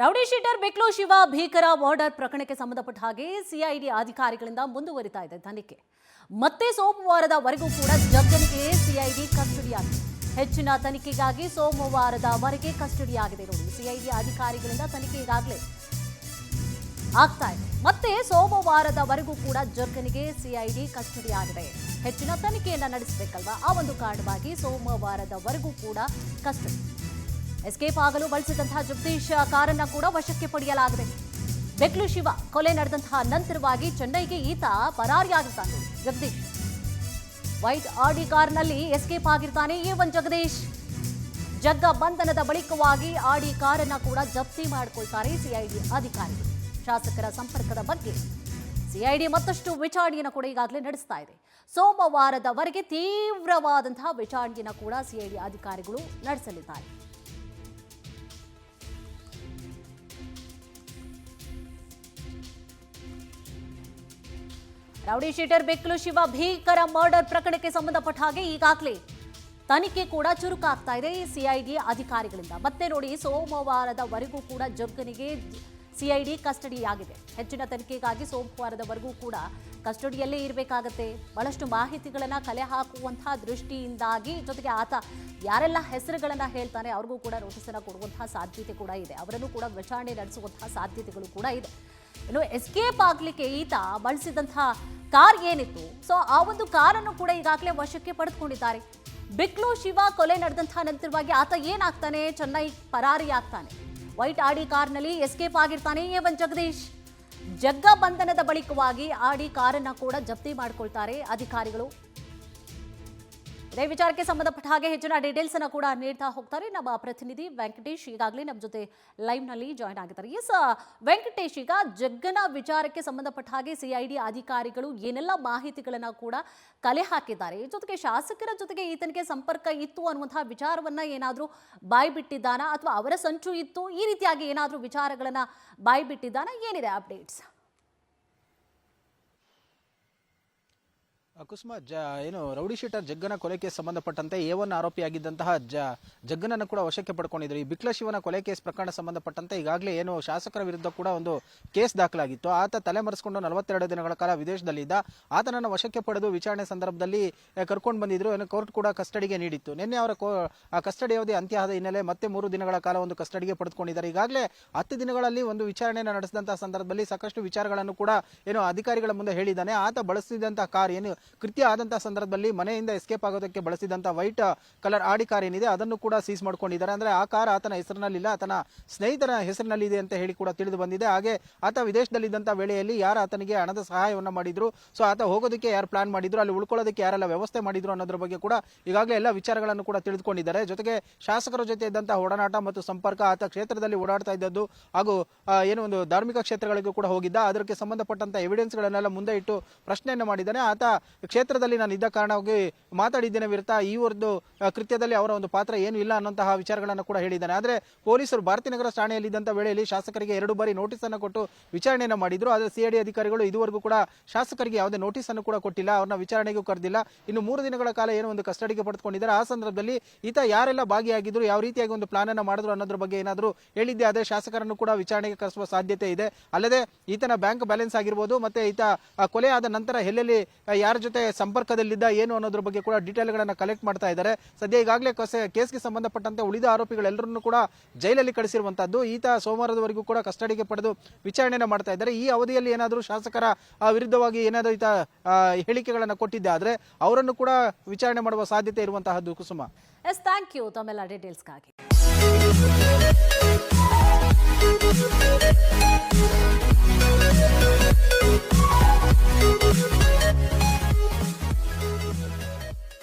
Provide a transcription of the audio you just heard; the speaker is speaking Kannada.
ರೌಡಿ ಶೀಟರ್ ಬೆಕ್ಲು ಶಿವ ಭೀಕರ ಮರ್ಡರ್ ಪ್ರಕರಣಕ್ಕೆ ಸಂಬಂಧಪಟ್ಟ ಹಾಗೆ ಸಿಐಡಿ ಅಧಿಕಾರಿಗಳಿಂದ ಮುಂದುವರಿತಾ ಇದೆ ತನಿಖೆ. ಮತ್ತೆ ಸೋಮವಾರದವರೆಗೂ ಕೂಡ ಜಗ್ಗನಿಗೆ ಸಿಐಡಿ ಕಸ್ಟಡಿಯಾಗಿದೆ. ಹೆಚ್ಚಿನ ತನಿಖೆಗಾಗಿ ಸೋಮವಾರದವರೆಗೆ ಕಸ್ಟಡಿಯಾಗಿದೆ. ನೋಡಿ, ಸಿಐಡಿ ಅಧಿಕಾರಿಗಳಿಂದ ತನಿಖೆ ಈಗಾಗಲೇ ಆಗ್ತಾ ಇದೆ. ಮತ್ತೆ ಸೋಮವಾರದವರೆಗೂ ಕೂಡ ಜಗ್ಗನಿಗೆ ಸಿಐಡಿ ಕಸ್ಟಡಿಯಾಗಿದೆ. ಹೆಚ್ಚಿನ ತನಿಖೆಯನ್ನ ನಡೆಸಬೇಕಲ್ವಾ, ಆ ಒಂದು ಕಾರಣವಾಗಿ ಸೋಮವಾರದವರೆಗೂ ಕೂಡ ಕಸ್ಟಡಿ. ಎಸ್ಕೇಪ್ ಆಗಲು ಬಳಸಿದಂತಹ ಜಗದೀಶ್ ಕಾರನ್ನ ಕೂಡ ವಶಕ್ಕೆ ಪಡೆಯಲಾಗಿದೆ. ಬೆಕ್ಲು ಶಿವ ಕೊಲೆ ನಡೆದಂತಹ ನಂತರವಾಗಿ ಚೆನ್ನೈಗೆ ಈತ ಪರಾರಿಯಾಗಿರ್ತಾನೆ. ಜಗದೀಶ್ ವೈಟ್ ಆಡಿ ಕಾರ್ನಲ್ಲಿ ಎಸ್ಕೇಪ್ ಆಗಿರ್ತಾನೆ. A1 ಜಗದೀಶ್ ಜಗ್ಗ ಬಂಧನದ ಬಳಿಕವಾಗಿ ಆಡಿ ಕಾರನ್ನ ಕೂಡ ಜಪ್ತಿ ಮಾಡಿಕೊಳ್ತಾರೆ ಸಿಐಡಿ ಅಧಿಕಾರಿಗಳು. ಶಾಸಕರ ಸಂಪರ್ಕದ ಬಗ್ಗೆ ಸಿಐಡಿ ಮತ್ತಷ್ಟು ವಿಚಾರಣೆಯನ್ನು ಕೂಡ ಈಗಾಗಲೇ ನಡೆಸ್ತಾ ಇದೆ. ಸೋಮವಾರದವರೆಗೆ ತೀವ್ರವಾದಂತಹ ವಿಚಾರಣೆಯನ್ನು ಕೂಡ ಸಿಐಡಿ ಅಧಿಕಾರಿಗಳು ನಡೆಸಲಿದ್ದಾರೆ. ರೌಡಿ ಶೀಟರ್ ಬೆಕ್ಲು ಶಿವ ಭೀಕರ ಮರ್ಡರ್ ಪ್ರಕರಣಕ್ಕೆ ಸಂಬಂಧಪಟ್ಟ ಹಾಗೆ ಈಗಾಗಲೇ ತನಿಖೆ ಕೂಡ ಚುರುಕಾಗ್ತಾ ಇದೆ ಸಿಐಡಿ ಅಧಿಕಾರಿಗಳಿಂದ. ಮತ್ತೆ ನೋಡಿ, ಸೋಮವಾರದವರೆಗೂ ಕೂಡ ಜಗ್ಗನಿಗೆ ಸಿಐಡಿ ಕಸ್ಟಡಿಯಾಗಿದೆ. ಹೆಚ್ಚಿನ ತನಿಖೆಗಾಗಿ ಸೋಮವಾರದವರೆಗೂ ಕೂಡ ಕಸ್ಟಡಿಯಲ್ಲೇ ಇರಬೇಕಾಗತ್ತೆ. ಬಹಳಷ್ಟು ಮಾಹಿತಿಗಳನ್ನು ಕಲೆ ಹಾಕುವಂತಹ ದೃಷ್ಟಿಯಿಂದಾಗಿ, ಜೊತೆಗೆ ಆತ ಯಾರೆಲ್ಲ ಹೆಸರುಗಳನ್ನು ಹೇಳ್ತಾನೆ ಅವ್ರಿಗೂ ಕೂಡ ನೋಟಿಸನ್ನು ಕೊಡುವಂತಹ ಸಾಧ್ಯತೆ ಕೂಡ ಇದೆ. ಅವರನ್ನು ಕೂಡ ವಿಚಾರಣೆ ನಡೆಸುವಂತಹ ಸಾಧ್ಯತೆಗಳು ಕೂಡ ಇದೆ. ಇನ್ನು ಎಸ್ಕೇಪ್ ಆಗಲಿಕ್ಕೆ ಈತ ಬಳಸಿದಂತಹ ಕಾರ್ ಏನಿತ್ತು, ಸೊ ಆ ಒಂದು ಕಾರನ್ನು ಕೂಡ ಈಗಾಗಲೇ ವಶಕ್ಕೆ ಪಡೆದುಕೊಂಡಿದ್ದಾರೆ. ಬೆಕ್ಲು ಶಿವ ಕೊಲೆ ನಡೆದಂತಹ ನಂತರವಾಗಿ ಆತ ಏನಾಗ್ತಾನೆ, ಚೆನ್ನೈ ಪರಾರಿ ಆಗ್ತಾನೆ. ವೈಟ್ ಆಡಿ ಕಾರ್ನಲ್ಲಿ ಎಸ್ಕೇಪ್ ಆಗಿರ್ತಾನೆ A1 ಜಗದೀಶ್. ಜಗ್ಗ ಬಂಧನದ ಬಳಿಕವಾಗಿ ಆಡಿ ಕಾರನ್ನ ಕೂಡ ಜಪ್ತಿ ಮಾಡಿಕೊಳ್ತಾರೆ ಅಧಿಕಾರಿಗಳು. ಇದೇ ವಿಚಾರಕ್ಕೆ ಸಂಬಂಧಪಟ್ಟ ಹಾಗೆ ಹೆಚ್ಚಿನ ಡೀಟೇಲ್ಸ್ ಅನ್ನು ಕೂಡ ನೀಡ್ತಾ ಹೋಗ್ತಾರೆ ನಮ್ಮ ಪ್ರತಿನಿಧಿ ವೆಂಕಟೇಶ್. ಈಗಾಗಲೇ ನಮ್ಮ ಜೊತೆ ಲೈವ್ ನಲ್ಲಿ ಜಾಯ್ನ್ ಆಗಿದ್ದಾರೆ. ಎಸ್ ವೆಂಕಟೇಶ್, ಈಗ ಜಗ್ಗನ ವಿಚಾರಕ್ಕೆ ಸಂಬಂಧಪಟ್ಟ ಹಾಗೆ ಸಿಐಡಿ ಅಧಿಕಾರಿಗಳು ಏನೆಲ್ಲ ಮಾಹಿತಿಗಳನ್ನ ಕೂಡ ಕಲೆ ಹಾಕಿದ್ದಾರೆ, ಜೊತೆಗೆ ಶಾಸಕರ ಜೊತೆಗೆ ಈತನಿಗೆ ಸಂಪರ್ಕ ಇತ್ತು ಅನ್ನುವಂತಹ ವಿಚಾರವನ್ನ ಏನಾದರೂ ಬಾಯ್ಬಿಟ್ಟಿದ್ದಾನ, ಅಥವಾ ಅವರ ಸಂಚು ಇತ್ತು, ಈ ರೀತಿಯಾಗಿ ಏನಾದರೂ ವಿಚಾರಗಳನ್ನ ಬಾಯ್ಬಿಟ್ಟಿದ್ದಾನ, ಏನಿದೆ ಅಪ್ಡೇಟ್ಸ್? ಕುಸುಮ, ಏನು ರೌಡಿ ಶೀಟರ್ ಜಗ್ಗನ ಕೊಲೆ ಕೇಸ್ ಸಂಬಂಧಪಟ್ಟಂತೆ A1 ಆರೋಪಿಯಾಗಿದ್ದಂತಹ ಜಗ್ಗನನ್ನು ಕೂಡ ವಶಕ್ಕೆ ಪಡ್ಕೊಂಡಿದ್ರು. ಈ ಬಿಕ್ಲ ಶಿವನ ಕೊಲೆ ಕೇಸ್ ಪ್ರಕರಣ ಸಂಬಂಧಪಟ್ಟಂತೆ ಈಗಾಗಲೇ ಏನು ಶಾಸಕರ ವಿರುದ್ಧ ಕೂಡ ಒಂದು ಕೇಸ್ ದಾಖಲಾಗಿತ್ತು. ಆತ ತಲೆಮರೆಸಿಕೊಂಡು 42 ದಿನಗಳ ಕಾಲ ವಿದೇಶದಲ್ಲಿದ್ದ. ಆತನನ್ನು ವಶಕ್ಕೆ ಪಡೆದು ವಿಚಾರಣೆ ಸಂದರ್ಭದಲ್ಲಿ ಕರ್ಕೊಂಡು ಬಂದಿದ್ರು. ಕೋರ್ಟ್ ಕೂಡ ಕಸ್ಟಡಿಗೆ ನೀಡಿತ್ತು. ನಿನ್ನೆ ಅವರ ಕಸ್ಟಡಿ ಅವಧಿ ಅಂತ್ಯ ಆದ ಹಿನ್ನೆಲೆ ಮತ್ತೆ 3 ದಿನಗಳ ಕಾಲ ಒಂದು ಕಸ್ಟಡಿಗೆ ಪಡೆದುಕೊಂಡಿದ್ದಾರೆ. ಈಗಾಗಲೇ 10 ದಿನಗಳಲ್ಲಿ ಒಂದು ವಿಚಾರಣೆಯನ್ನು ನಡೆಸಿದಂತಹ ಸಂದರ್ಭದಲ್ಲಿ ಸಾಕಷ್ಟು ವಿಚಾರಗಳನ್ನು ಕೂಡ ಏನು ಅಧಿಕಾರಿಗಳ ಮುಂದೆ ಹೇಳಿದ್ದಾನೆ. ಆತ ಬಳಸಿದಂತಹ ಕಾರ್ ಏನು ಕೃತ್ಯ ಆದಂತಹ ಸಂದರ್ಭದಲ್ಲಿ ಮನೆಯಿಂದ ಎಸ್ಕೇಪ್ ಆಗೋದಕ್ಕೆ ಬಳಸಿದಂತಹ ವೈಟ್ ಕಲರ್ ಆಡಿ ಕಾರ್ ಏನಿದೆ ಅದನ್ನು ಕೂಡ ಸೀಸ್ ಮಾಡ್ಕೊಂಡಿದ್ದಾರೆ. ಅಂದ್ರೆ ಆ ಕಾರ್ ಆತನ ಹೆಸರಿನಲ್ಲಿಲ್ಲ, ಆತನ ಸ್ನೇಹಿತರ ಹೆಸರಿನಲ್ಲಿ ಇದೆ ಅಂತ ಹೇಳಿ ಕೂಡ ತಿಳಿದು ಬಂದಿದೆ. ಹಾಗೆ ಆತ ವಿದೇಶದಲ್ಲಿದ್ದಂತಹ ವೇಳೆಯಲ್ಲಿ ಯಾರು ಆತನಿಗೆ ಹಣದ ಸಹಾಯವನ್ನ ಮಾಡಿದ್ರು, ಸೊ ಆತ ಹೋಗೋದಕ್ಕೆ ಯಾರು ಪ್ಲಾನ್ ಮಾಡಿದ್ರು, ಅಲ್ಲಿ ಉಳ್ಕೊಳ್ಳೋದಕ್ಕೆ ಯಾರೆಲ್ಲ ವ್ಯವಸ್ಥೆ ಮಾಡಿದ್ರು ಅನ್ನೋದ್ರ ಬಗ್ಗೆ ಕೂಡ ಈಗಾಗಲೇ ಎಲ್ಲ ವಿಚಾರಗಳನ್ನು ಕೂಡ ತಿಳಿದುಕೊಂಡಿದ್ದಾರೆ. ಜೊತೆಗೆ ಶಾಸಕರ ಜೊತೆ ಇದ್ದಂತಹ ಒಡನಾಟ ಮತ್ತು ಸಂಪರ್ಕ, ಆತ ಕ್ಷೇತ್ರದಲ್ಲಿ ಓಡಾಡ್ತಾ ಇದ್ದದ್ದು ಹಾಗೂ ಏನು ಒಂದು ಧಾರ್ಮಿಕ ಕ್ಷೇತ್ರಗಳಿಗೂ ಕೂಡ ಹೋಗಿದ್ದ, ಅದಕ್ಕೆ ಸಂಬಂಧಪಟ್ಟಂತ ಎವಿಡೆನ್ಸ್ ಗಳನ್ನೆಲ್ಲ ಮುಂದೆ ಇಟ್ಟು ಪ್ರಶ್ನೆಯನ್ನು ಮಾಡಿದ್ದಾನೆ. ಆತ ಕ್ಷೇತ್ರದಲ್ಲಿ ನಾನು ಇದ್ದ ಕಾರಣವಾಗಿ ಮಾತಾಡಿದ್ದೇನೆ ವಿರುದ್ಧ ಈ ಒಂದು ಕೃತ್ಯದಲ್ಲಿ ಅವರ ಒಂದು ಪಾತ್ರ ಏನು ಇಲ್ಲ ಅನ್ನೋಂತಹ ವಿಚಾರಗಳನ್ನು ಕೂಡ ಹೇಳಿದ್ದಾನೆ. ಆದ್ರೆ ಪೊಲೀಸರು ಭಾರತೀನಗರ ಠಾಣೆಯಲ್ಲಿದ್ದಂಥ ವೇಳೆಯಲ್ಲಿ ಶಾಸಕರಿಗೆ 2 ಬಾರಿ ನೋಟಿಸ್ ಅನ್ನು ಕೊಟ್ಟು ವಿಚಾರಣೆಯನ್ನು ಮಾಡಿದ್ರು. ಆದರೆ ಸಿಐಡಿ ಅಧಿಕಾರಿಗಳು ಇದುವರೆಗೂ ಕೂಡ ಶಾಸಕರಿಗೆ ಯಾವುದೇ ನೋಟಿಸ್ ಅನ್ನು ಕೂಡ ಕೊಟ್ಟಿಲ್ಲ, ಅವ್ರನ್ನ ವಿಚಾರಣೆಗೂ ಕರೆದಿಲ್ಲ. ಇನ್ನು 3 ದಿನಗಳ ಕಾಲ ಏನು ಒಂದು ಕಸ್ಟಡಿಗೆ ಪಡೆದುಕೊಂಡಿದ್ದಾರೆ. ಆ ಸಂದರ್ಭದಲ್ಲಿ ಈತ ಯಾರೆಲ್ಲ ಭಾಗಿಯಾಗಿದ್ರು, ಯಾವ ರೀತಿಯಾಗಿ ಒಂದು ಪ್ಲಾನ್ ಅನ್ನು ಮಾಡಿದ್ರು ಅನ್ನೋದ್ರ ಬಗ್ಗೆ ಏನಾದರೂ ಹೇಳಿದ್ದೆ ಆದರೆ ಶಾಸಕರನ್ನು ಕೂಡ ವಿಚಾರಣೆಗೆ ಕರೆಸುವ ಸಾಧ್ಯತೆ ಇದೆ. ಅಲ್ಲದೆ ಈತನ ಬ್ಯಾಂಕ್ ಬ್ಯಾಲೆನ್ಸ್ ಆಗಿರ್ಬೋದು, ಮತ್ತೆ ಈತ ಕೊಲೆ ಆದ ನಂತರ ಎಲ್ಲೆಲ್ಲಿ ಯಾರ ಜೊತೆ ಸಂಪರ್ಕದಲ್ಲಿದ್ದ ಏನು ಅನ್ನೋದ್ರ ಬಗ್ಗೆ ಕೂಡ ಡೀಟೇಲ್ ಗಳನ್ನ ಕಲೆಕ್ಟ್ ಮಾಡ್ತಾ ಇದ್ದಾರೆ. ಸದ್ಯ ಈಗಾಗಲೇ ಕೇಸ್ಗೆ ಸಂಬಂಧಪಟ್ಟಂತೆ ಉಳಿದ ಆರೋಪಿಗಳೆಲ್ಲರನ್ನು ಕೂಡ ಜೈಲಲ್ಲಿ ಕಳಿಸಿರುವಂತದ್ದು. ಈತ ಸೋಮವಾರದವರೆಗೂ ಕೂಡ ಕಸ್ಟಡಿಗೆ ಪಡೆದು ವಿಚಾರಣೆಯನ್ನು ಮಾಡ್ತಾ ಇದ್ದಾರೆ. ಈ ಅವಧಿಯಲ್ಲಿ ಏನಾದರೂ ಶಾಸಕರ ವಿರುದ್ಧವಾಗಿ ಏನಾದರೂ ಈತ ಹೇಳಿಕೆಗಳನ್ನು ಕೊಟ್ಟಿದ್ದೆ ಆದ್ರೆ ಅವರನ್ನು ಕೂಡ ವಿಚಾರಣೆ ಮಾಡುವ ಸಾಧ್ಯತೆ ಇರುವಂತಹದ್ದು. ಕುಸುಮ, ಎಸ್, ಥ್ಯಾಂಕ್ ಯು ತಮ್ಮೆಲ್ಲ ಡೀಟೇಲ್ಸ್ಗಾಗಿ.